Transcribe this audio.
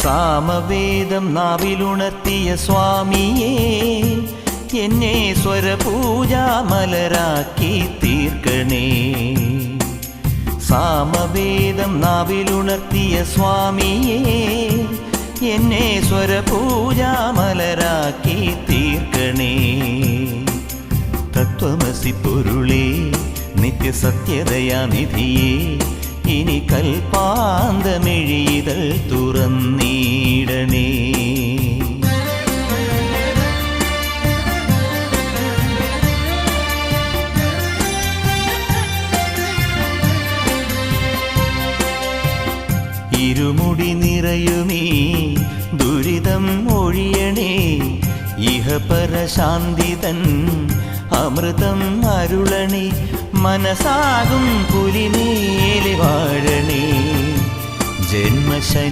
സാമവേദം നാവിലുണർത്തിയ സ്വാമിയേ, എന്നെ സ്വരപൂജാമലരാക്കി തീർക്കണേ. സാമവേദം നാവിലുണർത്തിയ സ്വാമിയേ, എന്നെ സ്വരപൂജാമലരാക്കി തീർക്കണേ. തത്വമസി പൊരുളേ, നിത്യസത്യദയാനിധിയേ, ഇനി കൽപ്പാന്തമിഴിതൾ തുറന്നീടണേ. ഇരുമുടി നിറയുമീ ദുരിതം ഒഴിയണേ. ഇഹപരശാന്തിതൻ അമൃതം അരുളണേ. മനസാകും പുലിമേലെ വാഴണേ. ജന്മശ